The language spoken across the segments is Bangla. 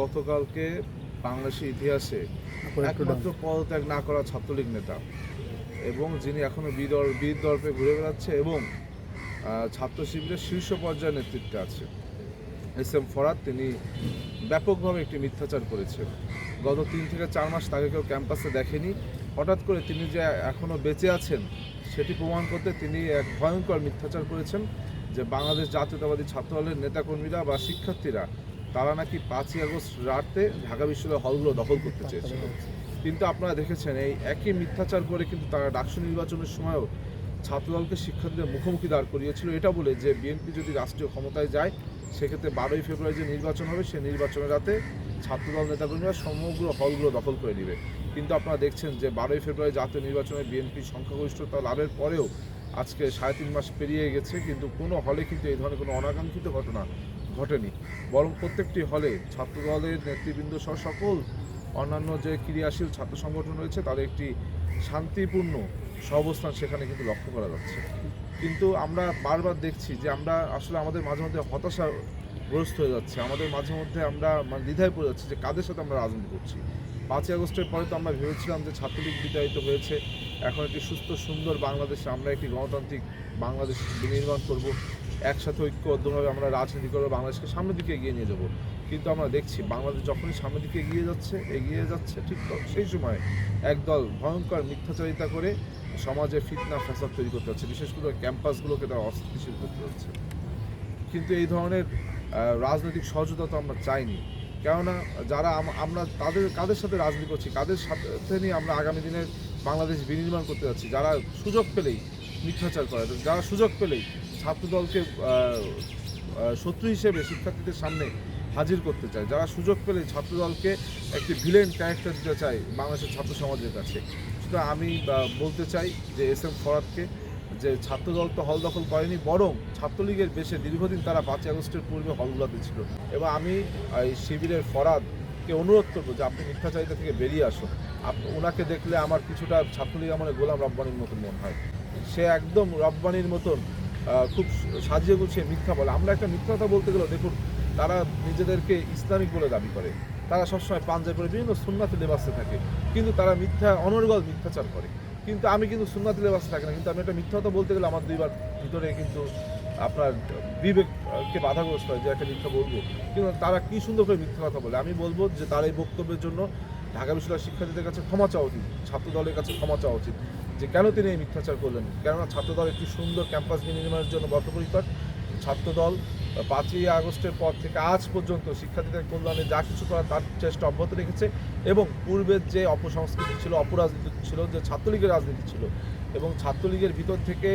গতকালকে বাংলাদেশের ইতিহাসে একমাত্র পদত্যাগ না করা ছাত্রলীগ নেতা এবং যিনি এখনও বীর দর্পে ঘুরে বেড়াচ্ছে এবং ছাত্র শিবিরের শীর্ষ পর্যায়ের নেতৃত্বে আছে এস.এম. ফরহাদ, তিনি ব্যাপকভাবে একটি মিথ্যাচার করেছেন। গত 3 থেকে 4 মাস তাকে কেউ ক্যাম্পাসে দেখেনি। হঠাৎ করে তিনি যে এখনও বেঁচে আছেন সেটি প্রমাণ করতে তিনি এক ভয়ঙ্কর মিথ্যাচার করেছেন যে বাংলাদেশ জাতীয়তাবাদী ছাত্রদলের নেতাকর্মীরা বা শিক্ষার্থীরা তারা নাকি 5ই আগস্ট রাতে ঢাকা বিশ্ববিদ্যালয়ের হলগুলো দখল করতে চেয়েছিল। কিন্তু আপনারা দেখেছেন এই একই মিথ্যাচার করে কিন্তু তারা ডাকসু নির্বাচনের সময়ও ছাত্রদলকে শিক্ষার্থীদের মুখোমুখি দাঁড় করিয়েছিল এটা বলে যে বিএনপি যদি রাষ্ট্রীয় ক্ষমতায় যায় সেক্ষেত্রে 12ই ফেব্রুয়ারি যে নির্বাচন হবে সেই নির্বাচনের রাতে ছাত্রদল নেতাকর্মীরা সমগ্র হলগুলো দখল করে নেবে। কিন্তু আপনারা দেখছেন যে 12ই ফেব্রুয়ারি জাতীয় নির্বাচনে বিএনপি সংখ্যাগরিষ্ঠতা লাভের পরেও আজকে 3.5 মাস পেরিয়ে গেছে কিন্তু কোনো হলে কিন্তু এই ধরনের কোনো অনাকাঙ্ক্ষিত ঘটনা ঘটেনি, বরং প্রত্যেকটি হলে ছাত্রদলের নেতৃবৃন্দ সহ সকল অন্যান্য যে ক্রিয়াশীল ছাত্র সংগঠন রয়েছে তাদের একটি শান্তিপূর্ণ সহাবস্থান সেখানে কিন্তু লক্ষ্য করা যাচ্ছে। কিন্তু আমরা বারবার দেখছি যে আমরা আসলে আমাদের মাঝে মধ্যে হতাশাগ্রস্ত হয়ে যাচ্ছে, আমাদের মাঝে মধ্যে আমরা দ্বিধায় পড়ে যাচ্ছি যে কাদের সাথে আমরা রাজনীতি করছি। 5ই আগস্টের পরে তো আমরা ভেবেছিলাম যে ছাত্রলীগ বিতাড়িত হয়েছে, এখন একটি সুস্থ সুন্দর বাংলাদেশে আমরা একটি গণতান্ত্রিক বাংলাদেশ বিনির্মাণ করব, একসাথে ঐক্যবদ্ধভাবে আমরা রাজনীতি করবো, বাংলাদেশকে সামনের দিকে এগিয়ে নিয়ে যাব। কিন্তু আমরা দেখছি বাংলাদেশ যখনই সামনের দিকে এগিয়ে যাচ্ছে ঠিক সেই সময় একদল ভয়ঙ্কর মিথ্যাচারিতা করে সমাজে ফিতনা ফ্যাসাদ তৈরি করতে হচ্ছে, বিশেষ করে ক্যাম্পাসগুলোকে তারা অস্থিতিশীল করতে হচ্ছে। কিন্তু এই ধরনের রাজনৈতিক সহযোগিতা তো আমরা চাইনি, কেননা যারা আমরা কাদের সাথে রাজনীতি করছি, কাদের সাথে নিয়ে আমরা আগামী দিনের বাংলাদেশ বিনির্মাণ করতে যাচ্ছি, যারা সুযোগ পেলেই মিথ্যাচার করে, যারা সুযোগ পেলেই ছাত্রদলকে শত্রু হিসেবে শিক্ষার্থীদের সামনে হাজির করতে চায়, যারা সুযোগ পেলে ছাত্রদলকে একটি ভিলেন ক্যারেক্টার দিতে চায় বাংলাদেশের ছাত্র সমাজের কাছে। সুতরাং আমি বলতে চাই যে এস.এম. ফরহাদকে যে ছাত্রদল তো হল দখল করেনি, বরং ছাত্রলীগের বেশে দীর্ঘদিন তারা 5ই আগস্টের পূর্বে হলগুলোতে ছিল। এবং আমি এই শিবিরের ফরহাদকে অনুরোধ করবো যে আপনি মিথ্যাচারিতা থেকে বেরিয়ে আসুন। ওনাকে দেখলে আমার কিছুটা ছাত্রলীগ আমার গোলাম রব্বানির মতন মনে হয়, সে একদম রব্বানির মতন খুব সাজিয়ে গুছিয়ে মিথ্যা বলে। আমরা একটা মিথ্যা কথা বলতে গেলেও দেখুন তারা নিজেদেরকে ইসলামিক বলে দাবি করে, তারা সবসময় পাঞ্জাবি পরে বিভিন্ন সুন্নাতি লেবাসে থাকে, কিন্তু তারা অনর্গল মিথ্যাচার করে। কিন্তু আমি কিন্তু সুন্নাতি লেবাসে থাকি না, কিন্তু আমি একটা মিথ্যা কথা বলতে গেলে আমার দুইবার ভিতরে কিন্তু আপনার বিবেককে বাধাগ্রস্ত হয় যে একটা মিথ্যা বলবো, কিন্তু তারা কি সুন্দর করে মিথ্যা কথা বলে। আমি বলবো যে তার এই বক্তব্যের জন্য ঢাকা বিশ্ববিদ্যালয়ের শিক্ষার্থীদের কাছে ক্ষমা চাওয়া উচিত, ছাত্রদলের কাছে ক্ষমা চাওয়া উচিত যে কেন তিনি এই মিথ্যাচার করলেন। কেননা ছাত্রদল একটি সুন্দর ক্যাম্পাস বিনির্মাণের জন্য বদ্ধপরিকর। ছাত্রদল 5ই আগস্টের পর থেকে আজ পর্যন্ত শিক্ষার্থীদের কল্যাণে যা কিছু করার তার চেষ্টা অব্যাহত রেখেছে এবং পূর্বের যে অপসংস্কৃতি ছিল, অপরাজনীতি ছিল, যে ছাত্রলীগের রাজনীতি ছিল এবং ছাত্রলীগের ভিতর থেকে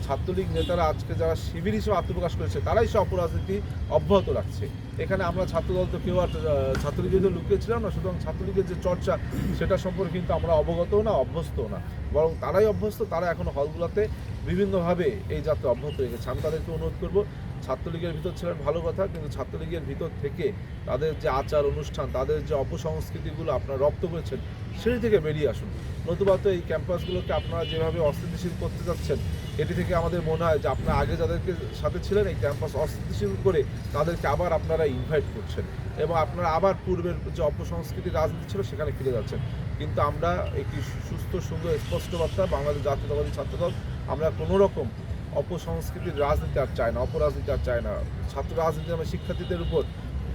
ছাত্রলীগ নেতারা আজকে যারা শিবির হিসেবে আত্মপ্রকাশ করেছে তারাই সে অপরাজনীতি অব্যাহত রাখছে। এখানে আমরা ছাত্রদল তো কেউ আর ছাত্রলীগের লুকিয়েছিলাম না, সুতরাং ছাত্রলীগের যে চর্চা সেটা সম্পর্কে কিন্তু আমরা অবগতও না, অভ্যস্তও না, বরং তারাই অভ্যস্ত, তারা এখনো হলগুলোতে বিভিন্নভাবে এই যাত্রা অব্যাহত রেখেছে। আমি তাদেরকে অনুরোধ করবো ছাত্রলীগের ভিতর ছিলেন ভালো কথা, কিন্তু ছাত্রলীগের ভিতর থেকে তাদের যে আচার অনুষ্ঠান, তাদের যে অপসংস্কৃতিগুলো আপনারা রপ্ত করেছেন সেই থেকে বেরিয়ে আসুন। নতুবা তো এই ক্যাম্পাসগুলোকে আপনারা যেভাবে অস্থিতিশীল করতে যাচ্ছেন এটি থেকে আমাদের মনে হয় যে আপনারা আগে যাদেরকে সাথে ছিলেন এই ক্যাম্পাস অস্থিতিশীল করে তাদেরকে আবার আপনারা ইনভাইট করছেন এবং আপনারা আবার পূর্বের যে অপসংস্কৃতির রাজনীতি ছিল সেখানে ফিরে যাচ্ছেন। কিন্তু আমরা একটি সুস্থ সুন্দর স্পষ্ট বার্তা, বাংলাদেশ জাতীয়তাবাদী ছাত্রদল আমরা কোনো রকম অপসংস্কৃতির রাজনীতি আর চাই না, অপরাজনীতি আর চাই না। ছাত্র রাজনীতি আমরা শিক্ষার্থীদের উপর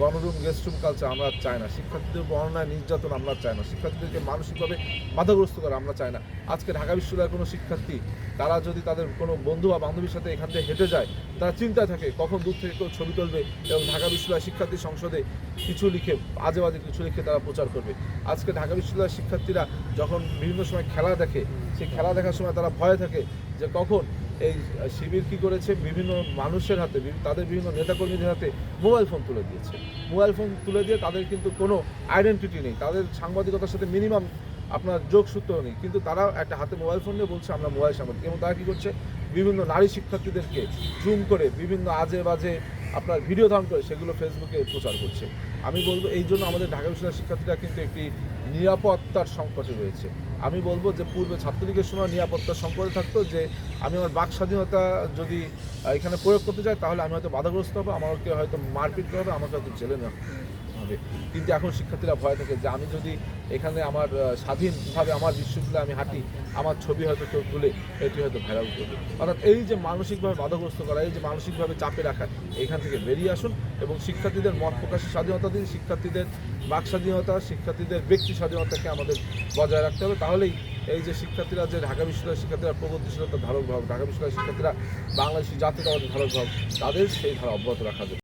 গণরুম গেস্টরুম কালচার আমরা চাই না, শিক্ষার্থীদের উপর অন্যায় নির্যাতন আমরা চাই না, শিক্ষার্থীদেরকে মানসিকভাবে বাধাগ্রস্ত করা আমরা চাই না। আজকে ঢাকা বিশ্ববিদ্যালয়ের কোনো শিক্ষার্থী তারা যদি তাদের কোনো বন্ধু বা বান্ধবীর সাথে এখান থেকে হেঁটে যায় তারা চিন্তায় থাকে কখন দূর থেকে কেউ ছবি তুলবে এবং ঢাকা বিশ্ববিদ্যালয় শিক্ষার্থী সংসদে কিছু লিখে আজে বাজে কিছু লিখে তারা প্রচার করবে। আজকে ঢাকা বিশ্ববিদ্যালয়ের শিক্ষার্থীরা যখন বিভিন্ন সময় খেলা দেখে সেই খেলা দেখার সময় তারা ভয়ে থাকে যে কখন এই শিবির কী করেছে, বিভিন্ন মানুষের হাতে তাদের বিভিন্ন নেতাকর্মীদের হাতে মোবাইল ফোন তুলে দিয়েছে। মোবাইল ফোন তুলে দিয়ে তাদের কিন্তু কোনো আইডেন্টিটি নেই, তাদের সাংবাদিকতার সাথে মিনিমাম আপনার যোগসূত্র নেই, কিন্তু তারা একটা হাতে মোবাইল ফোন নিয়ে বলছে আমরা মোবাইল সাংবাদিক। এবং তারা কী করছে, বিভিন্ন নারী শিক্ষার্থীদেরকে জুম করে বিভিন্ন আজে বাজে আপনার ভিডিও ধারণ করে সেগুলো ফেসবুকে প্রচার করছে। আমি বলবো এই জন্য আমাদের ঢাকা বিশ্ববিদ্যালয়ের শিক্ষার্থীরা কিন্তু একটি নিরাপত্তার সংকটে রয়েছে। আমি বলবো যে পূর্বে ছাত্রলীগের সময় নিরাপত্তার সংকটে থাকতো যে আমি আমার বাক স্বাধীনতা যদি এখানে প্রয়োগ করতে চাই তাহলে আমি হয়তো বাধাগ্রস্ত হবো, আমাকে হয়তো মারপিট করা হবে, আমাকে হয়তো জেলে নেওয়া হবে। থাকবে। কিন্তু এখন শিক্ষার্থীরা ভয় থাকে যে আমি যদি এখানে আমার স্বাধীনভাবে আমার বিশ্ববিদ্যালয়ে আমি হাঁটি, আমার ছবি হয়তো কেউ তুলে এটি হয়তো ভাইরাল করবে। অর্থাৎ এই যে মানসিকভাবে বাধাগ্রস্ত করা, এই যে মানসিকভাবে চাপে রাখা, এখান থেকে বেরিয়ে আসুন এবং শিক্ষার্থীদের মত প্রকাশের স্বাধীনতা দিন, শিক্ষার্থীদের বাক স্বাধীনতা, শিক্ষার্থীদের ব্যক্তি স্বাধীনতাকে আমাদের বজায় রাখতে হবে। তাহলেই এই যে শিক্ষার্থীরা, যে ঢাকা বিশ্ববিদ্যালয়ের শিক্ষার্থীরা প্রগতিশীলতার ধারক বাহক, ঢাকা বিশ্ববিদ্যালয়ের শিক্ষার্থীরা বাংলাদেশি জাতীয়তাবাদের ধারক বাহক, তাদের সেই ধারা অব্যাহত রাখা যাবে।